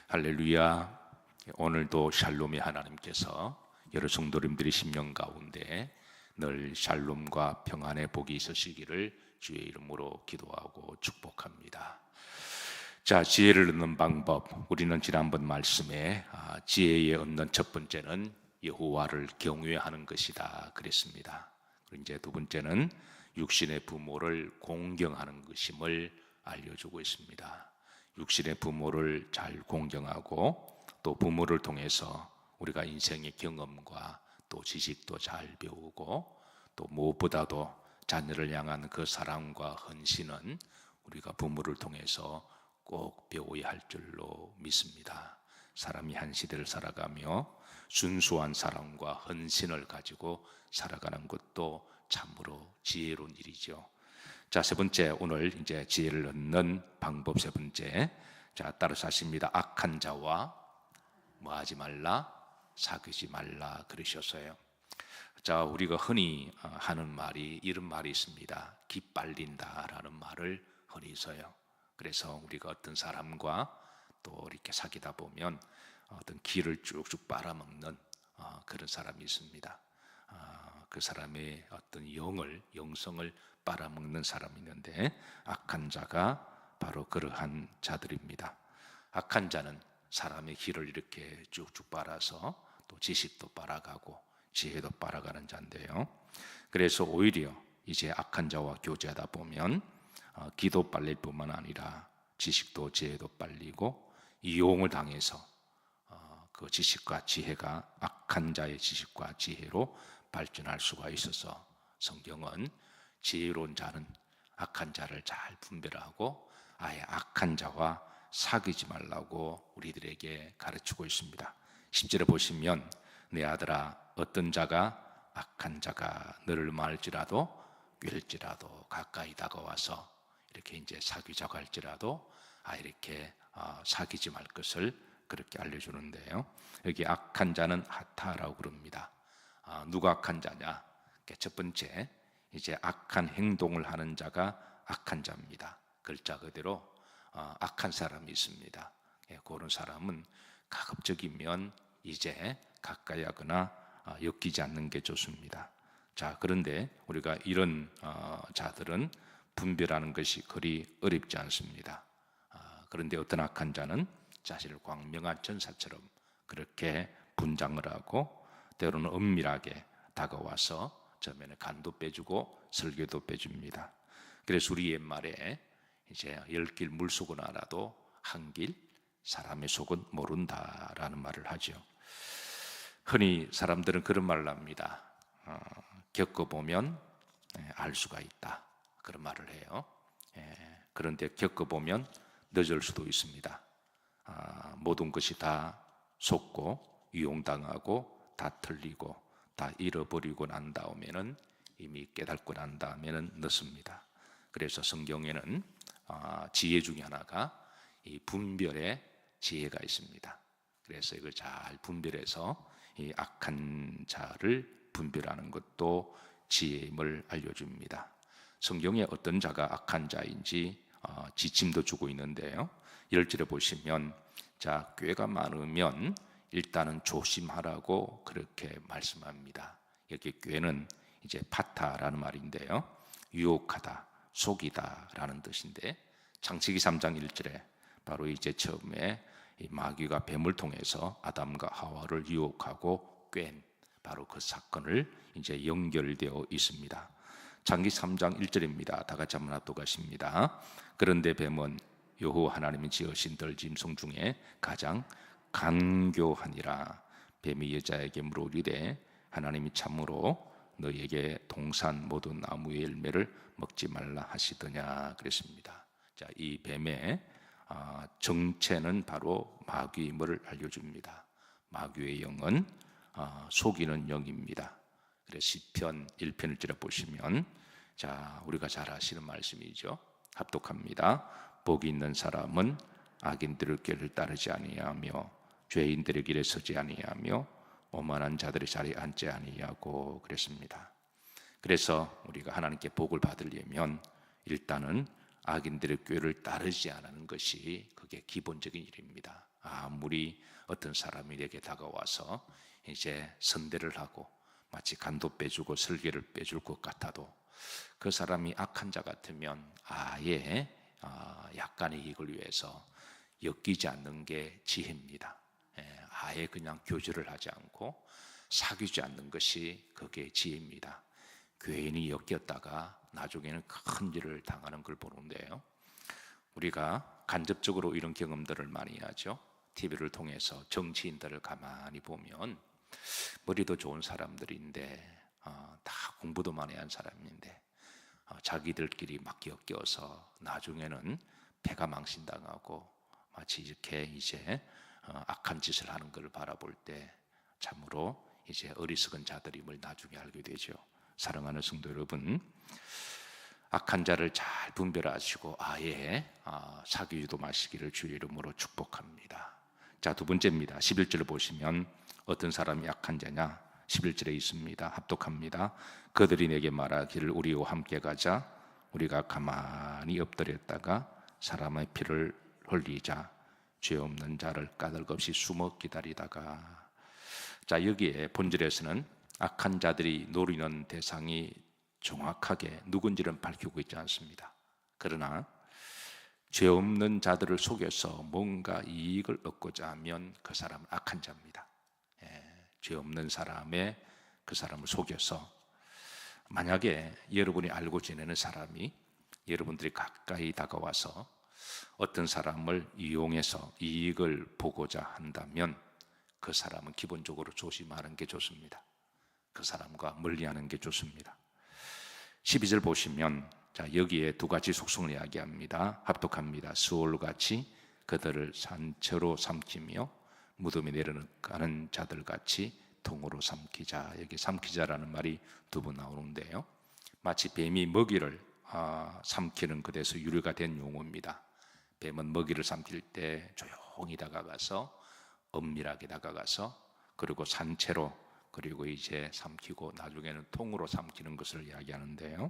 할렐루야. 오늘도 샬롬의 하나님께서 여러 성도님들의 심령 가운데 늘 샬롬과 평안의 복이 있으시기를 주의 이름으로 기도하고 축복합니다. 자, 지혜를 얻는 방법, 우리는 지난번 말씀에 지혜에 얻는 첫 번째는 여호와를 경외하는 것이다 그랬습니다. 그리고 이제 두 번째는 육신의 부모를 공경하는 것임을 알려주고 있습니다. 육신의 부모를 잘 공경하고 또 부모를 통해서 우리가 인생의 경험과 또 지식도 잘 배우고 또 무엇보다도 자녀를 향한 그 사랑과 헌신은 우리가 부모를 통해서 꼭 배워야 할 줄로 믿습니다. 사람이 한 시대를 살아가며 순수한 사랑과 헌신을 가지고 살아가는 것도 참으로 지혜로운 일이죠. 자, 세 번째, 오늘 이제 지혜를 얻는 방법 세 번째. 자, 따라서 하십니다. 악한 자와 뭐 하지 말라? 사귀지 말라 그러셨어요. 자, 우리가 흔히 하는 말이 이런 말이 있습니다. 기빨린다라는 말을 흔히 써요. 그래서 우리가 어떤 사람과 또 이렇게 사귀다 보면 어떤 기를 쭉쭉 빨아먹는 그런 사람이 있습니다. 그 사람의 어떤 영성을 빨아먹는 사람이 있는데 악한 자가 바로 그러한 자들입니다. 악한 자는 사람의 길을 이렇게 쭉쭉 빨아서 또 지식도 빨아가고 지혜도 빨아가는 자인데요. 그래서 오히려 이제 악한 자와 교제하다 보면 기도 빨릴 뿐만 아니라 지식도 지혜도 빨리고 이용을 당해서 그 지식과 지혜가 악한 자의 지식과 지혜로 발전할 수가 있어서 성경은 지혜로운 자는 악한 자를 잘 분별하고 아예 악한 자와 사귀지 말라고 우리들에게 가르치고 있습니다. 10절에 보시면 내 아들아 어떤 자가 악한 자가 너를 말지라도 꿰일지라도 가까이 다가와서 이렇게 이제 사귀자고 할지라도 이렇게 사귀지 말 것을 그렇게 알려주는데요. 여기 악한 자는 하타라고 그럽니다. 누가 악한 자냐? 첫 번째 이제 악한 행동을 하는 자가 악한 자입니다. 글자 그대로 악한 사람이 있습니다. 그런 사람은 가급적이면 이제 가까이 하거나 엮이지 않는 게 좋습니다. 자, 그런데 우리가 이런 자들은 분별하는 것이 그리 어렵지 않습니다. 그런데 어떤 악한 자는 자신을 광명한 전사처럼 그렇게 분장을 하고 때로는 은밀하게 다가와서 처음에는 간도 빼주고 설교도 빼줍니다. 그래서 우리 옛말에 이제 10길 물속은 알아도 한 길 사람의 속은 모른다라는 말을 하죠. 흔히 사람들은 그런 말을 합니다. 겪어보면 알 수가 있다 그런 말을 해요. 그런데 겪어보면 늦을 수도 있습니다. 모든 것이 다 속고 이용당하고 다 틀리고 다 잃어버리고 난 다음에는 이미 깨닫고 난 다음에는 늦습니다. 그래서 성경에는 지혜 중에 하나가 이 분별의 지혜가 있습니다. 그래서 이걸 잘 분별해서 이 악한 자를 분별하는 것도 지혜임을 알려줍니다. 성경에 어떤 자가 악한 자인지 지침도 주고 있는데요. 10절에 보시면 자, 꾀가 많으면 일단은 조심하라고 그렇게 말씀합니다. 여기 꾀는 이제 파타라는 말인데요. 유혹하다, 속이다라는 뜻인데 창세기 3장 1절에 바로 이제 처음에 이 마귀가 뱀을 통해서 아담과 하와를 유혹하고 꿰인 바로 그 사건을 이제 연결되어 있습니다. 창세기 3장 1절입니다. 다 같이 한번 합독하십니다. 그런데 뱀은 여호와 하나님이 지으신 들짐승 중에 가장 간교하니라. 뱀이 여자에게 물으리되 하나님이 참으로 너에게 동산 모든 나무의 열매를 먹지 말라 하시더냐 그랬습니다. 자, 이 뱀의 정체는 바로 마귀임을 알려줍니다. 마귀의 영은 속이는 영입니다. 그래서 시편 1편 1절에 보시면 자, 우리가 잘 아시는 말씀이죠. 합독합니다. 복이 있는 사람은 악인들의 길을 따르지 아니하며 죄인들의 길에 서지 아니하며 오만한 자들의 자리에 앉지 아니하고 그랬습니다. 그래서 우리가 하나님께 복을 받으려면 일단은 악인들의 꾀를 따르지 않는 것이 그게 기본적인 일입니다. 아무리 어떤 사람이 내게 다가와서 이제 선대를 하고 마치 간도 빼주고 설계를 빼줄 것 같아도 그 사람이 악한 자 같으면 아예 약간의 이익을 위해서 엮이지 않는 게 지혜입니다. 아예 그냥 교제를 하지 않고 사귀지 않는 것이 그게 지혜입니다. 괜히 엮였다가 나중에는 큰 일을 당하는 걸 보는데요. 우리가 간접적으로 이런 경험들을 많이 하죠. TV를 통해서 정치인들을 가만히 보면 머리도 좋은 사람들인데 다 공부도 많이 한 사람인데 자기들끼리 막 엮여서 나중에는 패가 망신당하고 마치 이렇게 이제 악한 짓을 하는 것을 바라볼 때 참으로 이제 어리석은 자들임을 나중에 알게 되죠. 사랑하는 성도 여러분, 악한 자를 잘 분별하시고 아예 사귀지도 마시기를 주의 이름으로 축복합니다. 자, 두 번째입니다. 11절을 보시면 어떤 사람이 악한 자냐? 11절에 있습니다. 합독합니다. 그들이 내게 말하기를 우리와 함께 가자. 우리가 가만히 엎드렸다가 사람의 피를 흘리자. 죄 없는 자를 까닭없이 숨어 기다리다가. 자, 여기에 본절에서는 악한 자들이 노리는 대상이 정확하게 누군지는 밝히고 있지 않습니다. 그러나 죄 없는 자들을 속여서 뭔가 이익을 얻고자 하면 그 사람은 악한 자입니다. 죄 없는 사람의 그 사람을 속여서 만약에 여러분이 알고 지내는 사람이 여러분들이 가까이 다가와서 어떤 사람을 이용해서 이익을 보고자 한다면 그 사람은 기본적으로 조심하는 게 좋습니다. 그 사람과 멀리하는 게 좋습니다. 12절 보시면 자, 여기에 두 가지 속성을 이야기합니다. 합독합니다. 수월같이 그들을 산채로 삼키며 무덤에 내려가는 자들같이 통으로 삼키자. 여기 삼키자라는 말이 두 번 나오는데요, 마치 뱀이 먹이를 삼키는 것에서 유래가 된 용어입니다. 뱀은 먹이를 삼킬 때 조용히 다가가서 엄밀하게 다가가서 그리고 산채로 그리고 이제 삼키고 나중에는 통으로 삼키는 것을 이야기하는데요,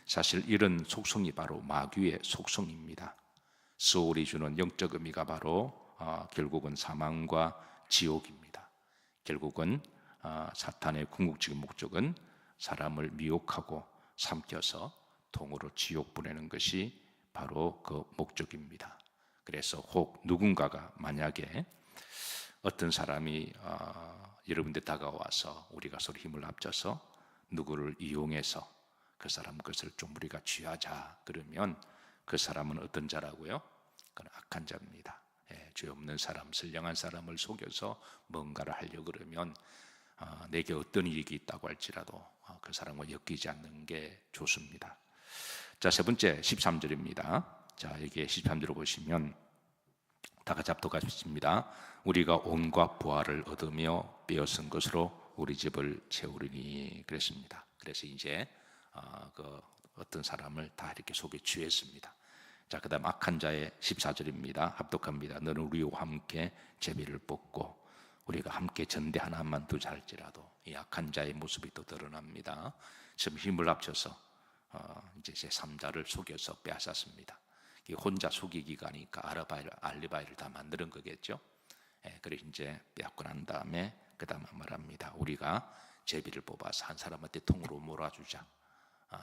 사실 이런 속성이 바로 마귀의 속성입니다. 소울이 주는 영적 의미가 바로 결국은 사망과 지옥입니다. 결국은 사탄의 궁극적인 목적은 사람을 미혹하고 삼켜서 통으로 지옥 보내는 것이 바로 그 목적입니다. 그래서 혹 누군가가 만약에 어떤 사람이 여러분들 다가와서 우리가 서로 힘을 합쳐서 누구를 이용해서 그 사람 것을 좀 우리가 취하자 그러면 그 사람은 어떤 자라고요? 그건 악한 자입니다. 죄 없는 사람, 선량한 사람을 속여서 뭔가를 하려고 그러면 내게 어떤 이익이 있다고 할지라도 그 사람과 엮이지 않는 게 좋습니다. 자, 세 번째 13절입니다. 자, 여기에 13절을 보시면 다 같이 합독하십니다. 우리가 온갖 부활을 얻으며 빼앗은 것으로 우리 집을 채우리니 그랬습니다. 그래서 이제 그 어떤 사람을 다 이렇게 속에 취했습니다. 자, 그 다음 악한 자의 14절입니다. 합독합니다. 너는 우리와 함께 제비를 뽑고 우리가 함께 전대 하나만 두자 할지라도 이 악한 자의 모습이 또 드러납니다. 지금 힘을 합쳐서 이제 제 3자를 속여서 빼앗았습니다. 혼자 속이기가 아니까 알리바이를 다 만드는 거겠죠. 그래서 이제 빼앗고 난 다음에 그 다음에 말합니다. 우리가 제비를 뽑아서 한 사람한테 통으로 몰아주자.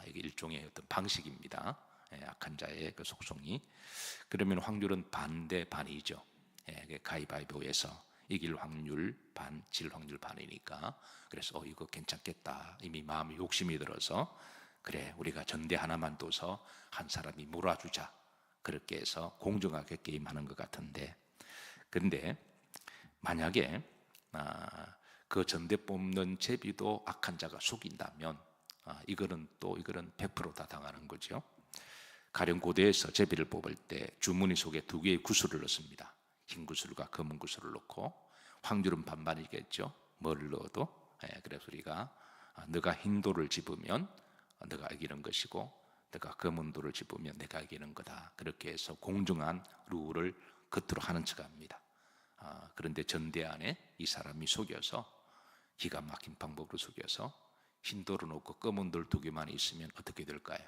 이게 일종의 어떤 방식입니다. 악한 자의 그 속성이. 그러면 확률은 반대 반이죠. 가위바위보에서 이길 확률 반, 질 확률 반이니까. 그래서 이거 괜찮겠다. 이미 마음에 욕심이 들어서 그래 우리가 전대 하나만 둬서 한 사람이 몰아주자. 그렇게 해서 공정하게 게임하는 것 같은데, 그런데 만약에 그 전대 뽑는 제비도 악한 자가 속인다면 이거는 100% 다 당하는 거죠. 가령 고대에서 제비를 뽑을 때 주머니 속에 두 개의 구슬을 넣습니다. 흰 구슬과 검은 구슬을 넣고 확률은 반반이겠죠. 뭘 넣어도. 그래서 우리가 너가 흰 돌을 집으면 너가 이기는 것이고 내가 검은 돌을 집으면 내가 이기는 거다. 그렇게 해서 공정한 룰을 겉으로 하는 척합니다. 그런데 전대 안에 이 사람이 속여서 기가 막힌 방법으로 속여서 흰 돌을 놓고 검은 돌 두 개만 있으면 어떻게 될까요?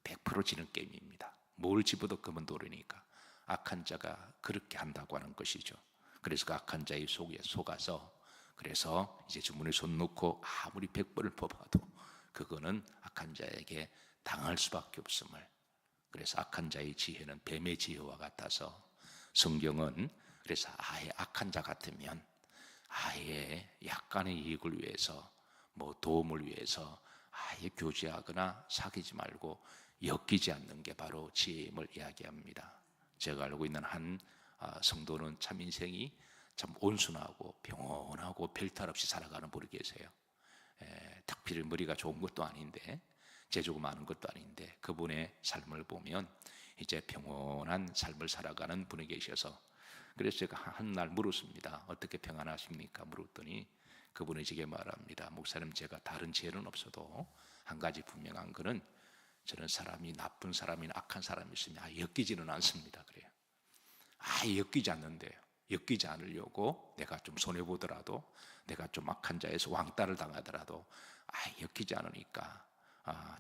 100% 지는 게임입니다. 뭘 집어도 금은 돌으니까 악한 자가 그렇게 한다고 하는 것이죠. 그래서 그 악한 자의 속에 속아서 그래서 이제 주머니에 손 넣고 아무리 100번을 뽑아도 그거는 악한 자에게 당할 수밖에 없음을. 그래서 악한 자의 지혜는 뱀의 지혜와 같아서 성경은 그래서 아예 악한 자 같으면 아예 약간의 이익을 위해서 뭐 도움을 위해서 아예 교제하거나 사귀지 말고 엮이지 않는 게 바로 지혜임을 이야기합니다. 제가 알고 있는 한 성도는 참 인생이 참 온순하고 평온하고 별탈 없이 살아가는 분이 계세요. 특별히 머리가 좋은 것도 아닌데 재주가 많은 것도 아닌데 그분의 삶을 보면 이제 평온한 삶을 살아가는 분이 계셔서 그래서 제가 한 날 물었습니다. 어떻게 평안하십니까? 물었더니 그분이 제게 말합니다. 목사님, 제가 다른 지혜는 없어도 한 가지 분명한 거는 저는 사람이 나쁜 사람이나 악한 사람이 있으면 엮이지는 않습니다. 그래요. 엮이지 않는데요. 엮이지 않으려고 내가 좀 손해보더라도 내가 좀 악한 자에서 왕따를 당하더라도 엮이지 않으니까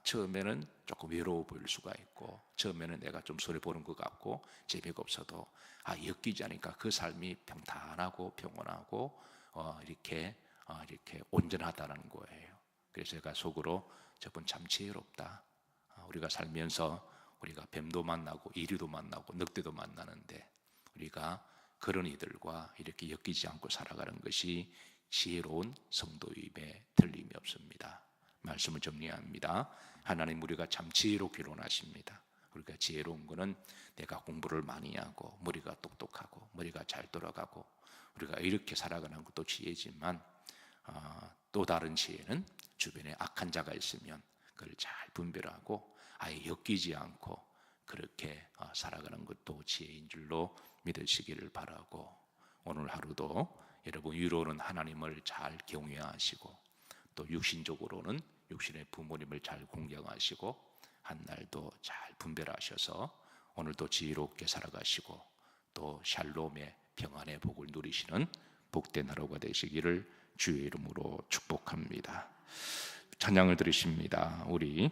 처음에는 조금 외로워 보일 수가 있고 처음에는 내가 좀 손해보는 것 같고 재미가 없어도 엮이지 않으니까 그 삶이 평탄하고 평온하고 이렇게 온전하다는 거예요. 그래서 제가 속으로 저분 참 지혜롭다. 우리가 살면서 우리가 뱀도 만나고 이리도 만나고 늑대도 만나는데 우리가 그런 이들과 이렇게 엮이지 않고 살아가는 것이 지혜로운 성도임에 틀림이 없습니다. 말씀을 정리합니다. 하나님 우리가 참 지혜롭기로 원하십니다. 우리가 지혜로운 것은 내가 공부를 많이 하고 머리가 똑똑하고 머리가 잘 돌아가고 우리가 이렇게 살아가는 것도 지혜지만 또 다른 지혜는 주변에 악한 자가 있으면 그걸 잘 분별하고 아예 엮이지 않고 그렇게 살아가는 것도 지혜인 줄로 믿으시기를 바라고 오늘 하루도 여러분 위로는 하나님을 잘 경외하시고 또 육신적으로는 육신의 부모님을 잘 공경하시고 한 날도 잘 분별하셔서 오늘도 지혜롭게 살아가시고 또 샬롬의 평안의 복을 누리시는 복된 하루가 되시기를 주의 이름으로 축복합니다. 찬양을 드리십니다. 우리